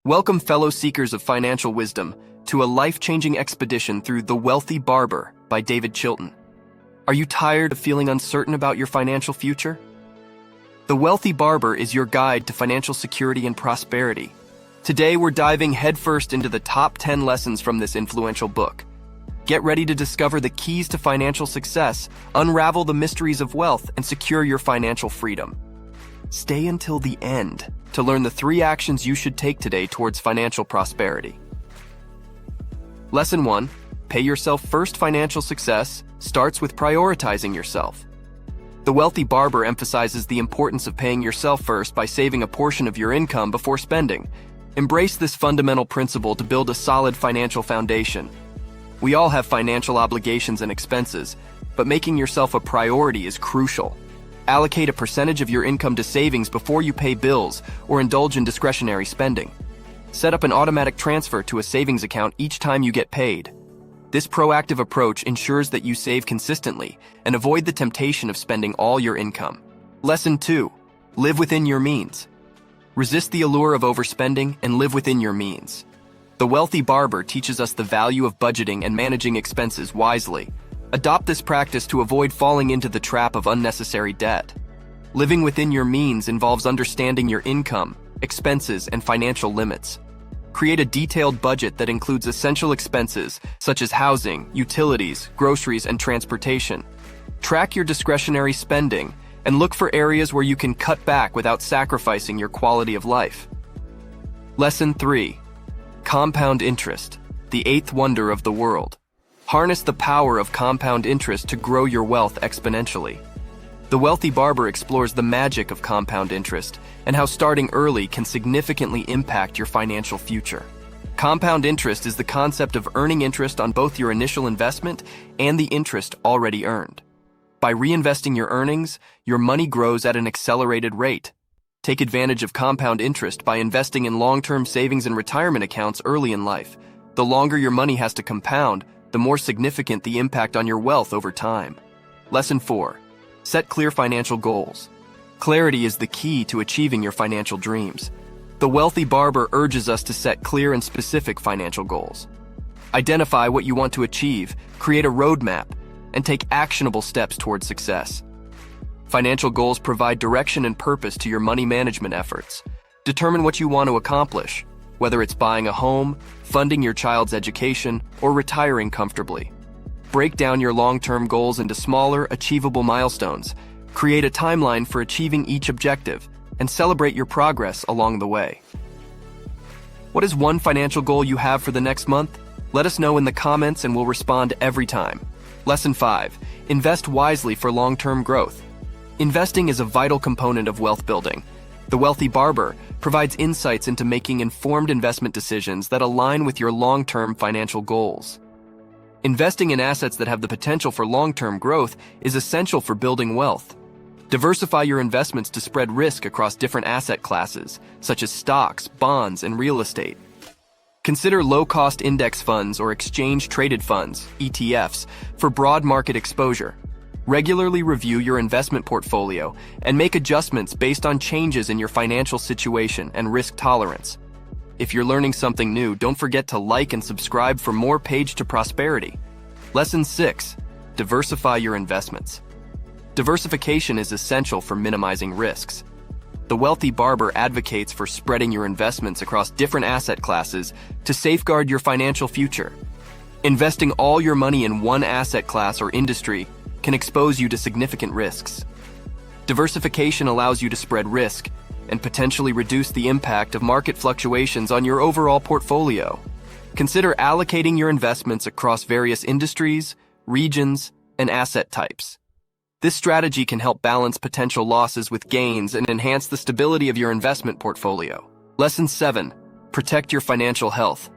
Welcome, fellow seekers of financial wisdom, to a life-changing expedition through The Wealthy Barber by David Chilton. Are you tired of feeling uncertain about your financial future? The Wealthy Barber is your guide to financial security and prosperity. Today, we're diving headfirst into the top 10 lessons from this influential book. Get ready to discover the keys to financial success, unravel the mysteries of wealth, and secure your financial freedom. Stay until the end to learn the 3 actions you should take today towards financial prosperity. Lesson 1. Pay yourself first. Financial success starts with prioritizing yourself. The Wealthy Barber emphasizes the importance of paying yourself first by saving a portion of your income before spending. Embrace this fundamental principle to build a solid financial foundation. We all have financial obligations and expenses, but making yourself a priority is crucial. Allocate a percentage of your income to savings before you pay bills or indulge in discretionary spending. Set up an automatic transfer to a savings account each time you get paid. This proactive approach ensures that you save consistently and avoid the temptation of spending all your income. Lesson 2. Live within your means. Resist the allure of overspending and live within your means. The Wealthy Barber teaches us the value of budgeting and managing expenses wisely. Adopt this practice to avoid falling into the trap of unnecessary debt. Living within your means involves understanding your income, expenses, and financial limits. Create a detailed budget that includes essential expenses such as housing, utilities, groceries, and transportation. Track your discretionary spending and look for areas where you can cut back without sacrificing your quality of life. Lesson 3. Compound interest, the 8th wonder of the world. Harness the power of compound interest to grow your wealth exponentially. The Wealthy Barber explores the magic of compound interest and how starting early can significantly impact your financial future. Compound interest is the concept of earning interest on both your initial investment and the interest already earned. By reinvesting your earnings, your money grows at an accelerated rate. Take advantage of compound interest by investing in long-term savings and retirement accounts early in life. The longer your money has to compound, the more significant the impact on your wealth over time. Lesson 4. Set clear financial goals. Clarity is the key to achieving your financial dreams. The Wealthy Barber urges us to set clear and specific financial goals. Identify what you want to achieve, create a roadmap, and take actionable steps towards success. Financial goals provide direction and purpose to your money management efforts. Determine what you want to accomplish, whether it's buying a home, funding your child's education, or retiring comfortably. Break down your long-term goals into smaller, achievable milestones. Create a timeline for achieving each objective, and celebrate your progress along the way. What is one financial goal you have for the next month? Let us know in the comments and we'll respond every time. Lesson 5. Invest wisely for long-term growth. Investing is a vital component of wealth building. The Wealthy Barber provides insights into making informed investment decisions that align with your long-term financial goals. Investing in assets that have the potential for long-term growth is essential for building wealth. Diversify your investments to spread risk across different asset classes, such as stocks, bonds, and real estate. Consider low-cost index funds or exchange-traded funds, ETFs, for broad market exposure. Regularly review your investment portfolio and make adjustments based on changes in your financial situation and risk tolerance. If you're learning something new, don't forget to like and subscribe for more Page to Prosperity. Lesson 6. Diversify your investments. Diversification is essential for minimizing risks. The Wealthy Barber advocates for spreading your investments across different asset classes to safeguard your financial future. Investing all your money in one asset class or industry can expose you to significant risks. Diversification allows you to spread risk and potentially reduce the impact of market fluctuations on your overall portfolio. Consider allocating your investments across various industries, regions, and asset types. This strategy can help balance potential losses with gains and enhance the stability of your investment portfolio. Lesson 7. Protect your financial health.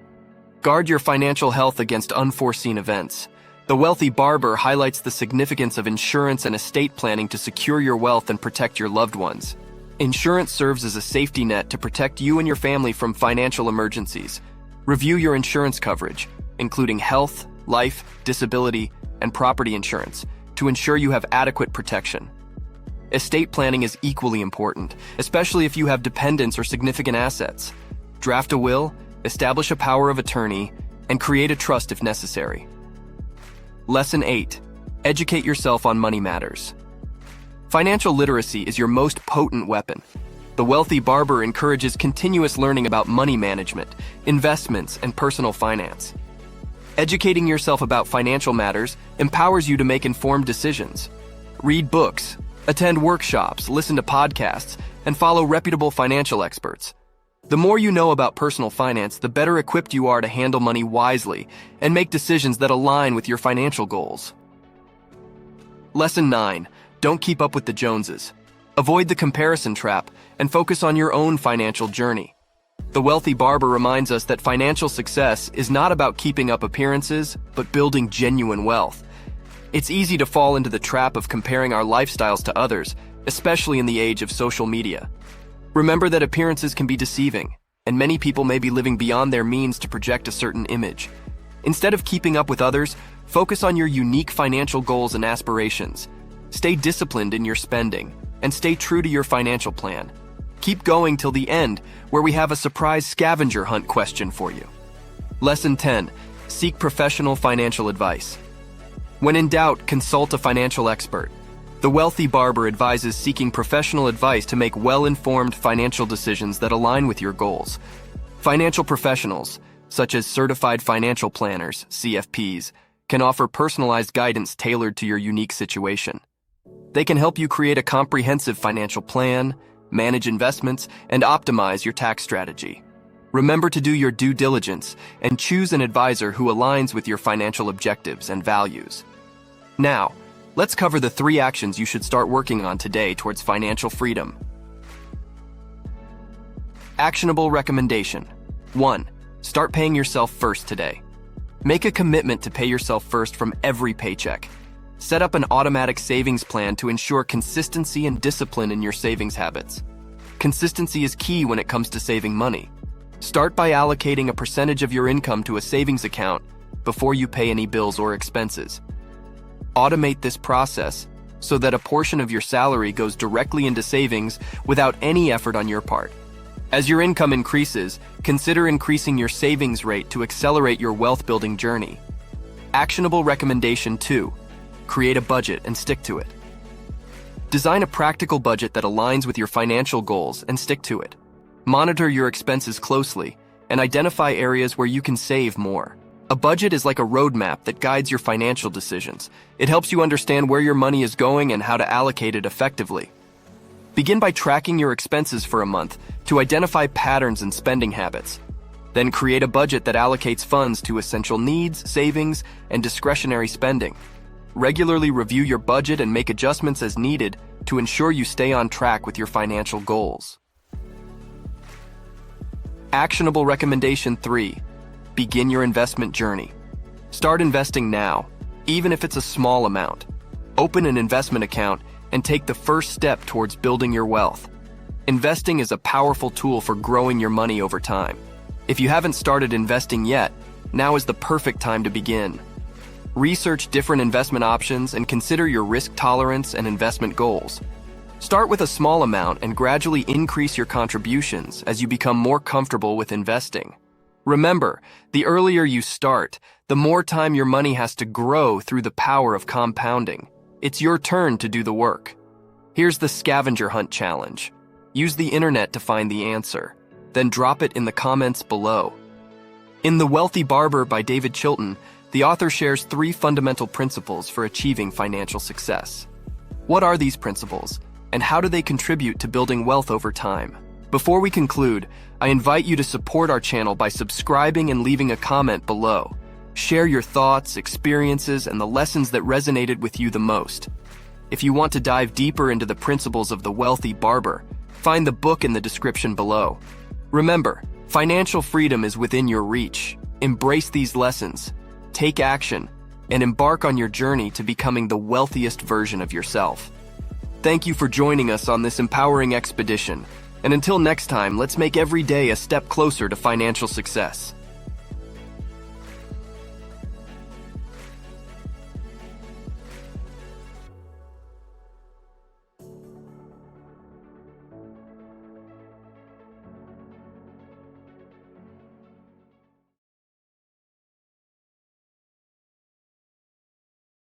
Guard your financial health against unforeseen events. The Wealthy Barber highlights the significance of insurance and estate planning to secure your wealth and protect your loved ones. Insurance serves as a safety net to protect you and your family from financial emergencies. Review your insurance coverage, including health, life, disability, and property insurance, to ensure you have adequate protection. Estate planning is equally important, especially if you have dependents or significant assets. draft a will, establish a power of attorney, and create a trust if necessary. Lesson 8. Educate yourself on money matters. Financial literacy is your most potent weapon. The Wealthy Barber encourages continuous learning about money management, investments, and personal finance. Educating yourself about financial matters empowers you to make informed decisions. Read books, attend workshops, listen to podcasts, and follow reputable financial experts. The more you know about personal finance, the better equipped you are to handle money wisely and make decisions that align with your financial goals. Lesson 9. Don't keep up with the Joneses. Avoid the comparison trap and focus on your own financial journey. The Wealthy Barber reminds us that financial success is not about keeping up appearances, but building genuine wealth. It's easy to fall into the trap of comparing our lifestyles to others, especially in the age of social media. Remember that appearances can be deceiving, and many people may be living beyond their means to project a certain image. Instead of keeping up with others, focus on your unique financial goals and aspirations. Stay disciplined in your spending, and stay true to your financial plan. Keep going till the end, where we have a surprise scavenger hunt question for you. Lesson 10. Seek professional financial advice. When in doubt, consult a financial expert. The Wealthy Barber advises seeking professional advice to make well-informed financial decisions that align with your goals. Financial professionals, such as certified financial planners, CFPs, can offer personalized guidance tailored to your unique situation. They can help you create a comprehensive financial plan, manage investments, and optimize your tax strategy. Remember to do your due diligence and choose an advisor who aligns with your financial objectives and values. Now, let's cover the 3 actions you should start working on today towards financial freedom. Actionable recommendation. 1. Start paying yourself first today. Make a commitment to pay yourself first from every paycheck. Set up an automatic savings plan to ensure consistency and discipline in your savings habits. Consistency is key when it comes to saving money. Start by allocating a percentage of your income to a savings account before you pay any bills or expenses. Automate this process so that a portion of your salary goes directly into savings without any effort on your part. As your income increases, consider increasing your savings rate to accelerate your wealth-building journey. Actionable recommendation 2. Create a budget and stick to it. Design a practical budget that aligns with your financial goals and stick to it. Monitor your expenses closely and identify areas where you can save more. A budget is like a roadmap that guides your financial decisions. It helps you understand where your money is going and how to allocate it effectively. Begin by tracking your expenses for a month to identify patterns in spending habits. Then create a budget that allocates funds to essential needs, savings, and discretionary spending. Regularly review your budget and make adjustments as needed to ensure you stay on track with your financial goals. Actionable recommendation 3. Begin your investment journey. Start investing now, even if it's a small amount. Open an investment account and take the first step towards building your wealth. Investing is a powerful tool for growing your money over time. If you haven't started investing yet, now is the perfect time to begin. Research different investment options and consider your risk tolerance and investment goals. Start with a small amount and gradually increase your contributions as you become more comfortable with investing. Remember, the earlier you start, the more time your money has to grow through the power of compounding. It's your turn to do the work. Here's the Scavenger Hunt challenge. Use the internet to find the answer, then drop it in the comments below. In The Wealthy Barber by David Chilton, the author shares 3 fundamental principles for achieving financial success. What are these principles, and how do they contribute to building wealth over time? Before we conclude, I invite you to support our channel by subscribing and leaving a comment below. Share your thoughts, experiences, and the lessons that resonated with you the most. If you want to dive deeper into the principles of The Wealthy Barber, find the book in the description below. Remember, financial freedom is within your reach. Embrace these lessons, take action, and embark on your journey to becoming the wealthiest version of yourself. Thank you for joining us on this empowering expedition. And until next time, let's make every day a step closer to financial success.